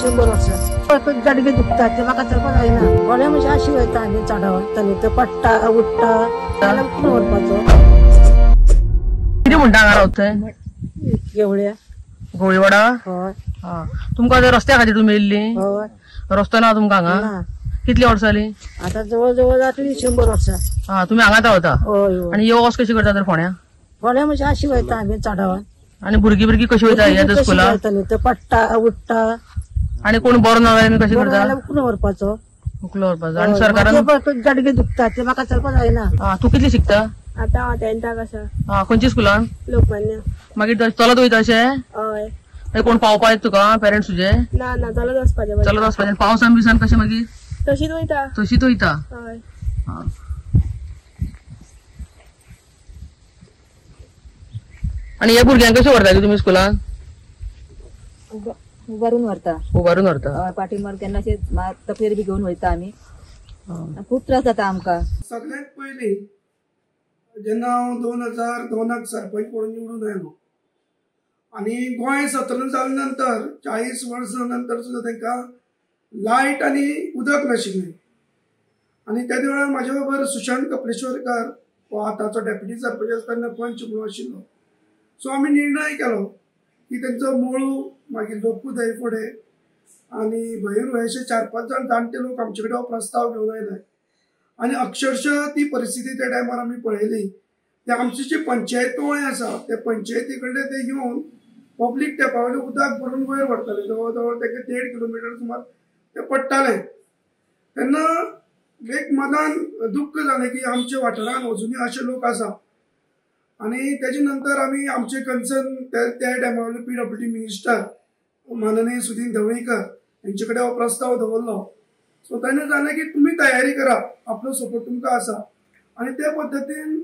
100 वर्षां गाडगे दुखतात ते म्हाका चलपाक जायना गोळ्या म्हणजे अशी वयता आनी चढावताली ते पडटा उठटा जाल्यार उठून व्हरपाचो कितें म्हणटा हांगा रावताय गेवळ्या गोळीवाडा हय तुमकां रस्त्या खातीर तुमी येयल्ली हय रस्तो ना तुमकां हांगा कितली वर्सां जाली आता जवळ जवळ जातली 100 वर्षां तुमी हांगाच रावता हय आनी यो वच कशी करता तर फोण्या गोळ्या म्हणजे अशी वयता आनी चढावत आनी भुरगीं कशी वयता ह्या स्कुलाक ते पडटा उठटा आनी कोण बरो ना जाल्यार कशी करता उठून व्हरपाचो उकलो व्हरपाचो आनी सरकारान गाडगे दुखतात ते म्हाका चलपाक जायना तूं कितली शिकता आता हांव 10th आसा खंयच्या स्कुलान लोकमान्य मागीर चलत वयता अशें हय कोण पावपा येता तुका पेरेंट्स तुजे ना ना चलत वचपाचें चलत वचपाचें पावसान बिसान कशें मागीर तशीच वयता तशीच वयता हय आनी ह्या भुरग्यांक कशें व्हरता तुमी स्कुलान उबारून व्हरता व्हरता पाठीमार केन्ना तपेर बी घेवन वयता आमी खूब त्रास जाता आमकां सगळ्यात पयलीं जेन्ना हांव 2002 सरपंच म्हणून निवडून आयलो आनी गोंय स्वतंत्र जाले नंतर 40 वर्सां नंतर सुद्दां तांकां लायट आनी उदक नाशिल्लें आनी त्या वेळार म्हाजे बरोबर सुशांत कपलेश्वरकार हो आतांचो डेप्युटी सरपंच आसतना पंच म्हणून आशिल्लो सो आमी निर्णय केलो की तेंचो मोळू मागीर लोकू दैफोडे आनी भैरू हे 4-5 जाण जाणटे लोक आमचे कडेन हो प्रस्ताव घेवन आयले आनी अक्षरशः ती परिस्थिती त्या टायमार आमी पळयली ते आमची जी पंचायतोळे आसा त्या पंचायती कडेन ते येवन पब्लीक टॅपा वयलें उदक भरून वयर व्हरताले जवळ जवळ ताका 1.5 किलोमिटर सुमार ते पडटाले तेन्ना एक मनान दुख्ख जालें की आमच्या वाठारान अजुनूय अशे लोक आसा आनी तेजे नंतर आमी आमचे कन्सर्न त्या टायमा वयले PWD मिनिस्टर माननीय सुदीन ढवळीकर हेंचे कडेन हो प्रस्ताव दवरलो सो ताणें जालें की तुमी तयारी करा आपलो सपोर्ट तुमकां आसा आनी त्या पद्दतीन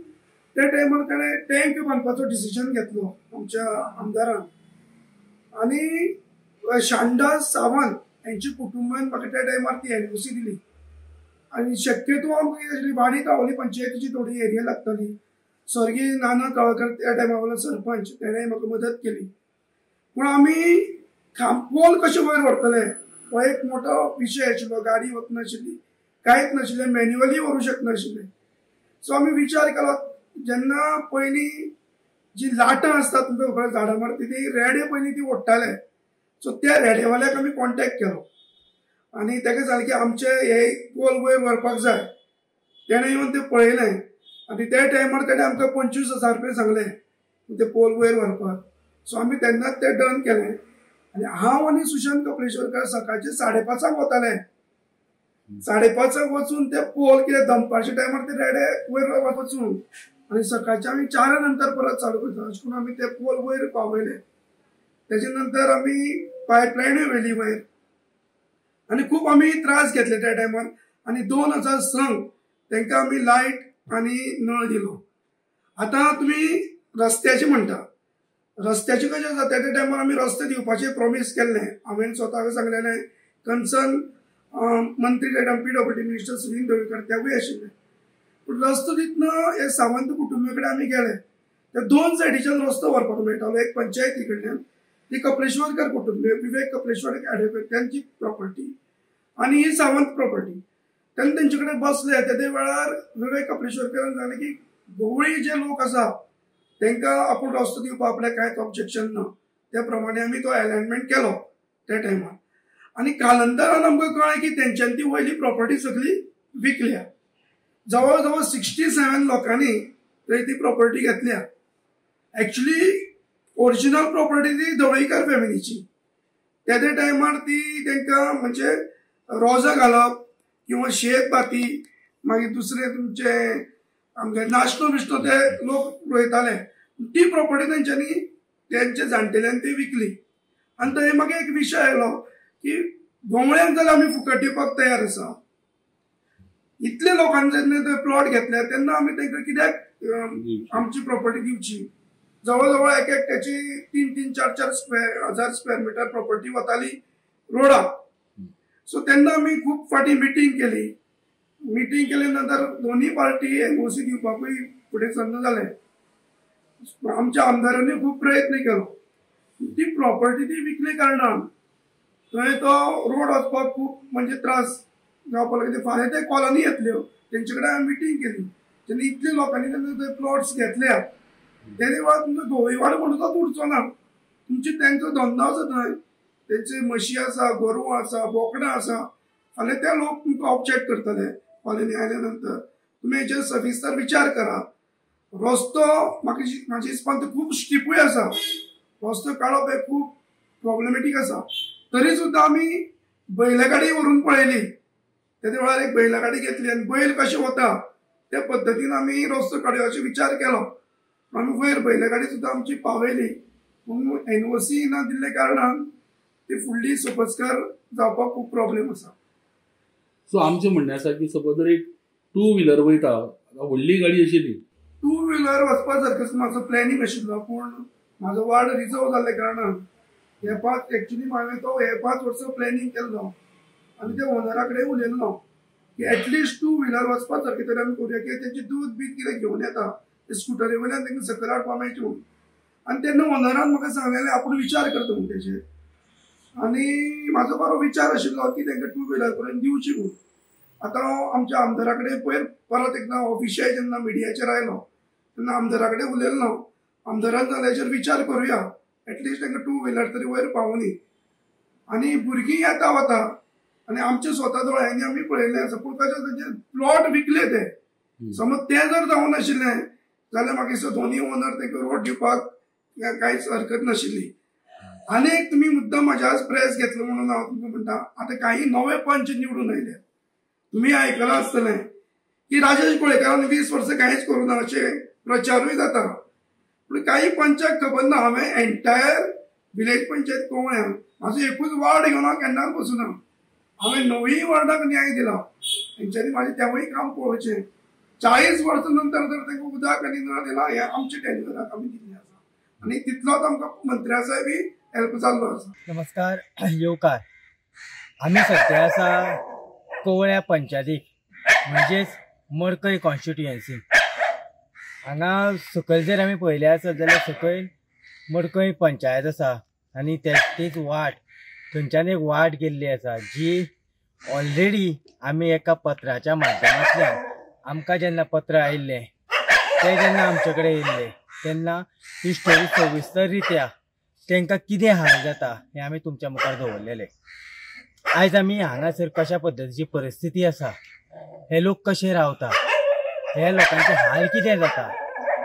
त्या टायमार ताणें टँक बांदपाचो डिसिजन घेतलो आमच्या आमदारान आनी शांडास सावंत हेंच्या कुटुंबान म्हाका त्या टायमार ती NOC दिली आनी शक्यतो आमकां वाडी कावली पंचायतीची थोडी एरिया लागताली स्वर्गीय नाना कळकर त्या टायमा वयलो सरपंच तेणें म्हाका मदत केली पूण आमी पोल कशे वयर व्हरतले हो एक मोठो विशय आशिल्लो गाडी वचनाशिल्ली कांयच नाशिल्लें मॅन्युअली व्हरूंक शकनाशिल्ले सो आमी विचार केलो जेन्ना पयलीं जी लाटां आसता तुमकां खबर झाडां मारता ती रेडे पयलीं ती ओडटाले सो त्या रेडेवाल्याक आमी कॉन्टेक्ट केलो आनी ताका सांगलें की आमचे हे पोल वयर व्हरपाक जाय तेणें येवन ते पळयलें आनी त्या टायमार ताणें आमकां 25,000 रुपया सांगले ते पोल वयर व्हरपाक सो आमी तेन्नाच ते डन केलें आनी हांव आनी सुशांत कपलेश्वरकार सकाळचे 5:30 वताले 5:30 वचून ते पोल कितें दनपारच्या टायमार ते रेडे वयर वचून आनी सकाळचे आमी 4 नंतर परत चालू करता अशें करून आमी ते पोल वयर पावयले तेजे नंतर आमी पायपलायनूय व्हेली वयर आनी खूब आमी त्रास घेतले त्या टायमार आनी 2006 तांकां आमी लायट आनी नळ दिलो आतां तुमी रस्त्याचे म्हणटा रस्त्याचे कशें जाता त्या टायमार आमी रस्ते दिवपाचें प्रॉमीस केल्लें हांवें स्वताक सांगलेलें कन्सर्न मंत्री PWD मिनिस्टर सुनील ढवळीकर तेवूय आशिल्ले पूण रस्तो दितना हे सावंत कुटुंबा कडेन आमी गेले ते 2 सायडीच्यान रस्तो व्हरपाक मेळटालो एक पंचायती कडल्यान ती कपलेश्वरकर कुटुंब विवेक कपलेश्वर एडवोकेट त्यांची प्रॉपर्टी आनी ही सावंत प्रॉपर्टी तेन्ना तेंचे कडेन बसले त्या वेळार विवेक कपलेश्वरकरान सांगलें की गवळी जे लोक आसा तांकां आपूण रस्तो दिवपाक आपल्याक कांयच ऑब्जेक्शन ना त्या प्रमाणे आमी तो अलायनमेंट केलो त्या टायमार आनी कालांतरान आमकां कळ्ळें की तेंच्यांनी ती वयली प्रॉपर्टी सगळी विकल्या जवळ जवळ 67 लोकांनी थंय ती प्रॉपर्टी घेतल्या एक्चुली ओरिजिनल प्रॉपर्टी ती ढवळीकर फॅमिलीची त्या टायमार ती तांकां म्हणजे रोजां घालप किंवा शेत बाती मागीर दुसरे तुमचे आमचे नाश्तो बिश्तो ते लोक रोयताले ती प्रॉपर्टी तेंच्यांनी तेंचे जाणटेल्यान ती विकली आनी थंय मागीर एक विशय आयलो की गोंवळ्यांक जाल्यार आमी फुकट दिवपाक तयार आसा इतले लोकांनी जेन्ना थंय प्लॉट घेतले तेन्ना आमी तांकां कित्याक आमची प्रॉपर्टी दिवची जवळ जवळ एक त्याची 3-3, 4-4 हजार स्क्वेअर मीटर प्रॉपर्टी वताली रोडाक सो तेन्ना आमी खूब फाटी मिटींग केले नंतर दोन्ही पार्टी NOC दिवपाकूय फुडें सरना जाले आमच्या आमदारांनी खूब प्रयत्न केलो ती प्रॉपर्टी ती विकले कारणान थंय तो रोड वचपाक खूब म्हणजे त्रास जावपाक लागले. फाल्यां ते कॉलनी येतल्यो तेंचे कडेन हांवें मिटींग केली. तेन्ना इतल्या लोकांनी तेन्ना थंय प्लॉट्स घेतल्या. तेन्ना वा तुमचो धोयवाड म्हणून तो उरचो ना. तुमचे तेंचो धंदो आसा थंय, तेंचे म्हशी आसा, गोरवां आसा, बोकडां आसा. फाल्यां ते लोक तुमकां ऑब्जेक्ट करतले. कॉलनी आयल्या नंतर तुमी हेचेर सविस्तर विचार करा. रस्तो म्हाज्या हिसपान तो खूब स्टिपूय आसा. रस्तो काडप हे खूब प्रॉब्लेमॅटीक आसा. तरी सुद्दां आमी बैलगाडी व्हरून पळयली. त्या वेळार एक बैलगाडी घेतली आनी बैल कशें वता त्या पद्दतीन आमी रस्तो काडयाचो विचार केलो. आमी वयर बैलगाडी सुद्दां आमची पावयली. पूण एनओसी ना दिल्ल्या कारणान ती फुडली सोपस्कार जावपाक खूब प्रॉब्लेम आसा. सो आमचें म्हणणें आसा की सपोज जर एक 2 व्हिलर वयता, व्हडली गाडी आशिल्ली, 2 व्हिलर वचपा सारको म्हाजो प्लॅनिंग आशिल्लो. पूण म्हाजो वार्ड रिजर्व जाल्ल्या कारणान हे 5 एक्चुली हांवें तो हे 5 वर्सां प्लॅनिंग केल्लो आनी त्या ओनरा कडेन उलयल्लो की एटलिस्ट 2 व्हिलर वचपा सारके तरी आमी करुया. कित्याक तेंचे दूद बीद कितें घेवन येता ते स्कुटरी वयल्यान तेंकां सकयल हाडपा मेळचें म्हणून. आनी तेन्ना ओनरान म्हाका सांगलेलें आपूण विचार करता म्हणून तेचेर. आनी म्हाजो बरो विचार आशिल्लो की तेंकां 2 व्हिलर करून दिवची म्हणून. आतां हांव आमच्या आमदारा कडेन पयर परत एकदां हो विशय जेन्ना मिडियाचेर आयलो तेन्ना आमदारा कडेन उलयल्लो. आमदारान सांगलें हेचेर विचार करुया. एटलिस्ट तांकां 2 व्हिलर तरी वयर पावोनी. आनी भुरगीं येता वता आनी आमच्या स्वता दोळ्यांनी आमी पळयलें आसा. पूण कशें तेंचे प्लॉट विकले ते. समज तें जर जावं नाशिल्लें जाल्यार म्हाका दिसता दोनी ओनर तांकां रोड दिवपाक कांयच हरकत नाशिल्ली. आनी एक तुमी मुद्दम म्हाज्या आज प्रेस घेतलो म्हणून हांव तुमकां म्हणटा, आतां काही नवे पंच निवडून आयले. तुमी आयकलां आसतलें की राजेश कोळेकारान 20 वर्सां कांयच करूं ना अशें प्रचारूय जाता. पूण काही पंचाक खबर ना. हांवें एंटायर विलेज पंचायत कोवळ्यां म्हाजो एकूच वार्ड घेवन हांव केन्नाच बसूना. हांवें 9 वार्डाक न्याय दिला. तेंच्यांनी म्हाजें तेवूय काम पळोवचें. 40 वर्सां नंतर जर तांकां उदक आनी नळ दिलां हें आमच्या टेन्युराक आमी दिल्लें आसा. आनी तितलोच आमकां मंत्र्या साहेबी हेल्प जाल्लो आसा. नमस्कार येवकार. आमी सध्या आसा कोवळ्या पंचायतीक म्हणजेच मडकय कॉन्स्टिट्युएन्सी. हांगा सकयल जर आमी पळयलें आसत जाल्यार सकयल मडकय पंचायत आसा आनी तेच वाट थंयच्यान एक वाट गेल्ली आसा जी ऑलरेडी आमी एका पत्राच्या माध्यमांतल्यान आमकां जेन्ना पत्र आयिल्लें ते जेन्ना आमचे कडेन येयल्ले तेन्ना ही स्टोरी सविस्तर रित्या तांकां कितें हाल जाता हें आमी तुमच्या मुखार दवरलेलें. आयज आमी हांगासर कशा पद्दतीची परिस्थिती आसा, हे लोक कशे रावता, हे लोकांचे हाल कितें जाता,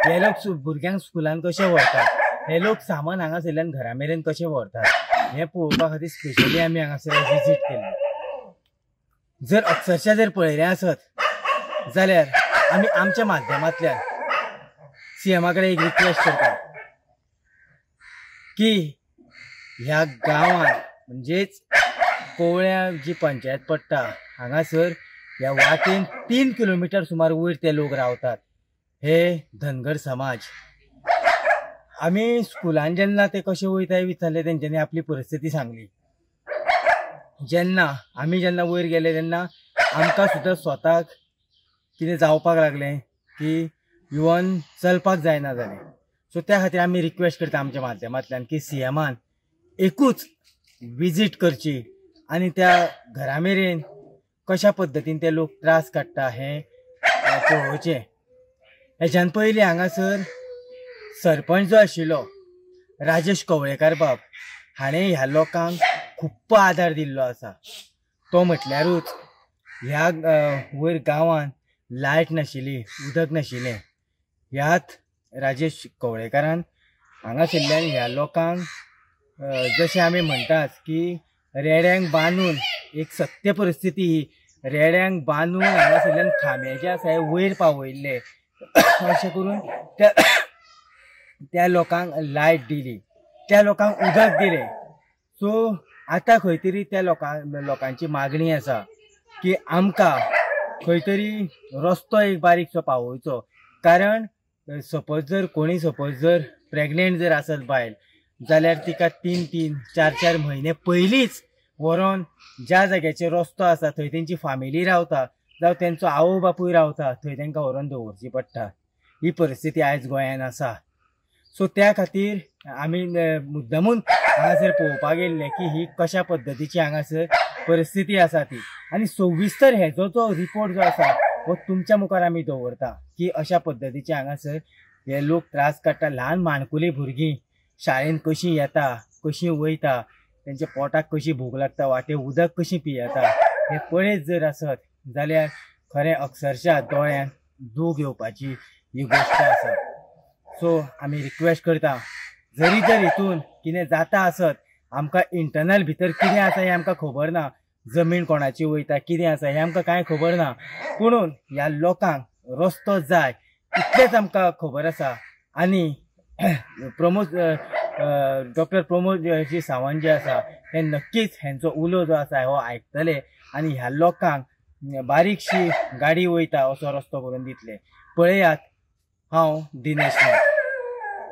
हे लोक भुरग्यांक स्कुलान कशे व्हरतात, हे लोक सामान हांगासरल्यान घरा मेरेन कशें व्हरतात हें पळोवपा खातीर स्पेशली आमी हांगासर विजीट केल्ली. जर अक्षरशा जर पळयलें आसत जाल्यार आमी आमच्या माध्यमांतल्यान सीएमा कडेन एक रिक्वेस्ट करता की ह्या गांवांत म्हणजेच कोवळ्या जी पंचायत पडटा हांगासर ह्या वाटेन 3 किलोमिटर सुमार वयर ते लोक रावतात. हे धनगर समाज. आमी स्कुलान जेन्ना ते कशे वयता विचारले तेंच्यांनी आपली परिस्थिती सांगली. जेन्ना वयर गेले तेन्ना आमकां सुद्दां स्वताक कितें जावपाक लागलें की इवन चलपाक जायना जालें. सो त्या खातीर आमी रिक्वेस्ट करता आमच्या माध्यमांतल्यान की सीएमान एकूच विजीट करची आनी त्या घरा मेरेन कशा पद्दतीन ते लोक त्रास काडटा हें पळोवचें. हेच्यान पयलीं हांगासर सरपंच जो आशिल्लो राजेश कवळेकार बाब हाणें ह्या लोकांक खूब आदार दिल्लो आसा. तो म्हटल्यारूच ह्या वयर गांवांत लायट नाशिल्ली, उदक नाशिल्लें. ह्यात राजेश कवळेकारान हांगासरल्यान ह्या लोकांक जशें आमी म्हणटात की रेड्यांक बांदून एक सत्य परिस्थिती ही रेड्यांक बांदून हांगासरल्यान खांबे जे आसा हे वयर पावयल्ले अशें करून त्या लोकांक लायट दिली, त्या लोकांक उदक दिलें. सो आतां खंय तरी त्या लोकांची मागणी आसा की आमकां खंय तरी रस्तो एक बारीकसो पावोवचो. कारण सपोज जर प्रेग्नेंट जर आसत बायल जाल्यार तिका 3-3, 4-4 म्हयने पयलींच व्हरोन ज्या जाग्याचेर रस्तो आसा थंय तेंची फामिली रावता जावं तेंचो आवय बापूय रावता थंय तांकां व्हरोन दवरची पडटा. ही परिस्थिती आयज गोंयान आसा. सो त्या खातीर आमी मुद्दमून हांगासर पळोवपाक गेल्ले की ही कशा पद्दतीची हांगासर परिस्थिती आसा ती, आनी सविस्तर हेजो जो रिपोर्ट जो आसा हो तुमच्या मुखार आमी दवरता की अशा पद्दतीचे हांगासर हे लोक त्रास काडटा. ल्हान माणकुली भुरगीं शाळेन कशीं येता, कशीं वयता, तेंच्या पोटाक कशी भूक लागता, वाटे उदक कशीं पियेता, हे पळयत जर आसत जाल्यार खरें अक्षरशा दोळ्यांक दूख येवपाची ही गोश्ट आसा. सो आमी रिक्वेस्ट करता, जरी जर हितून कितें जाता आसत, आमकां इंटरनल भितर कितें आसा हें आमकां खबर ना, जमीन कोणाची वयता कितें आसा हें आमकां कांय खबर ना, पुणून ह्या लोकांक रस्तो जाय इतलेंच आमकां खबर आसा. आनी डॉक्टर प्रमोद जी सावंत जे आसा ते नक्कीच हेंचो उलो जो आसा हो आयकतले आनी ह्या लोकांक बारीकशी गाडी वयता असो रस्तो करून दितले. पळयात, हांव दिनेश नायक.